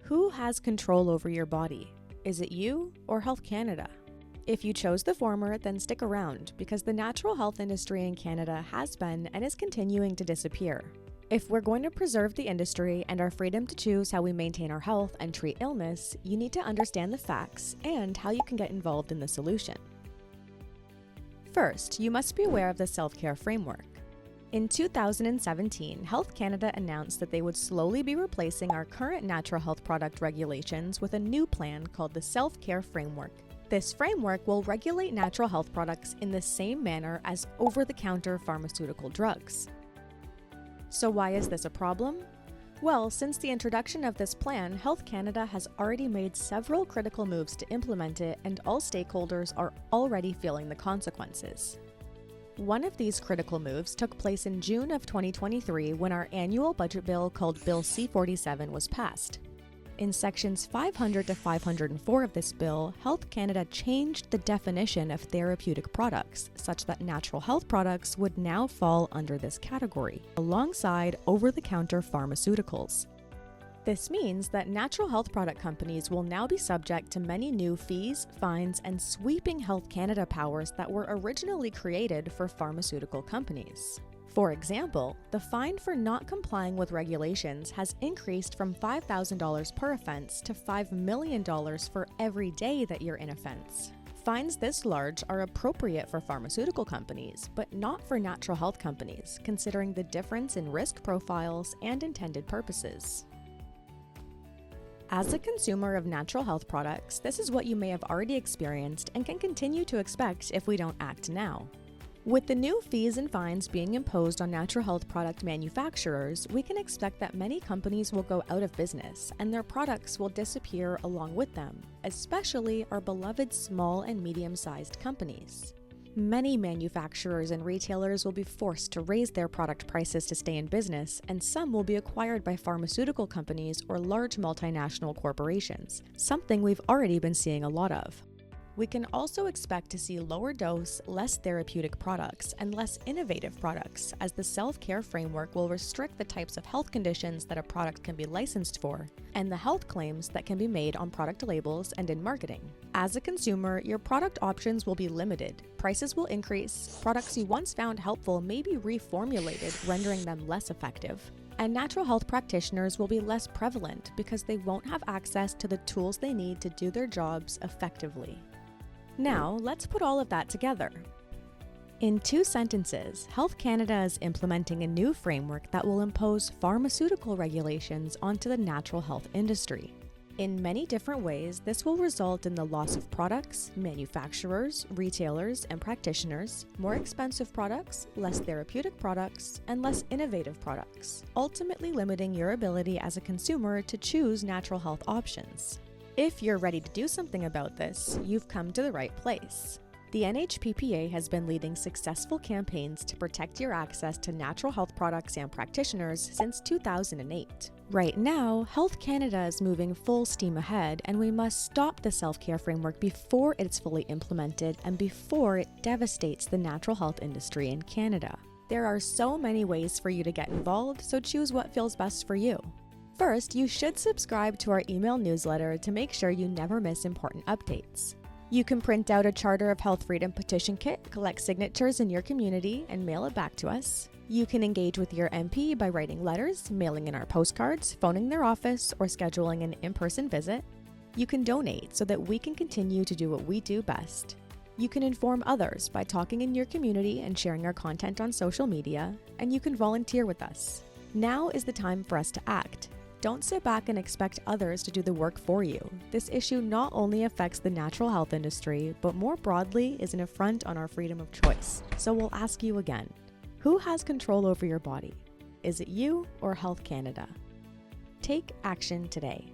Who has control over your body? Is it you or Health Canada? If you chose the former, then stick around because the natural health industry in Canada has been and is continuing to disappear. If we're going to preserve the industry and our freedom to choose how we maintain our health and treat illness, you need to understand the facts and how you can get involved in the solution. First, you must be aware of the self-care framework. In 2017, Health Canada announced that they would slowly be replacing our current natural health product regulations with a new plan called the Self-Care Framework. This framework will regulate natural health products in the same manner as over-the-counter pharmaceutical drugs. So why is this a problem? Well, since the introduction of this plan, Health Canada has already made several critical moves to implement it, and all stakeholders are already feeling the consequences. One of these critical moves took place in June of 2023 when our annual budget bill called Bill C-47 was passed. In sections 500 to 504 of this bill, Health Canada changed the definition of therapeutic products such that natural health products would now fall under this category, alongside over-the-counter pharmaceuticals. This means that natural health product companies will now be subject to many new fees, fines, and sweeping Health Canada powers that were originally created for pharmaceutical companies. For example, the fine for not complying with regulations has increased from $5,000 per offense to $5 million for every day that you're in offense. Fines this large are appropriate for pharmaceutical companies, but not for natural health companies, considering the difference in risk profiles and intended purposes. As a consumer of natural health products, this is what you may have already experienced and can continue to expect if we don't act now. With the new fees and fines being imposed on natural health product manufacturers, we can expect that many companies will go out of business and their products will disappear along with them, especially our beloved small and medium-sized companies. Many manufacturers and retailers will be forced to raise their product prices to stay in business, and some will be acquired by pharmaceutical companies or large multinational corporations, something we've already been seeing a lot of. We can also expect to see lower dose, less therapeutic products and less innovative products, as the self-care framework will restrict the types of health conditions that a product can be licensed for, and the health claims that can be made on product labels and in marketing. As a consumer, your product options will be limited, prices will increase, products you once found helpful may be reformulated, rendering them less effective, and natural health practitioners will be less prevalent because they won't have access to the tools they need to do their jobs effectively. Now, let's put all of that together. In 2 sentences, Health Canada is implementing a new framework that will impose pharmaceutical regulations onto the natural health industry. In many different ways, this will result in the loss of products, manufacturers, retailers, and practitioners, more expensive products, less therapeutic products, and less innovative products, ultimately limiting your ability as a consumer to choose natural health options. If you're ready to do something about this, you've come to the right place. The NHPPA has been leading successful campaigns to protect your access to natural health products and practitioners since 2008. Right now, Health Canada is moving full steam ahead, and we must stop the self-care framework before it's fully implemented and before it devastates the natural health industry in Canada. There are so many ways for you to get involved, so choose what feels best for you. First, you should subscribe to our email newsletter to make sure you never miss important updates. You can print out a Charter of Health Freedom petition kit, collect signatures in your community, and mail it back to us. You can engage with your MP by writing letters, mailing in our postcards, phoning their office, or scheduling an in-person visit. You can donate so that we can continue to do what we do best. You can inform others by talking in your community and sharing our content on social media, and you can volunteer with us. Now is the time for us to act. Don't sit back and expect others to do the work for you. This issue not only affects the natural health industry, but more broadly is an affront on our freedom of choice. So we'll ask you again, who has control over your body? Is it you or Health Canada? Take action today.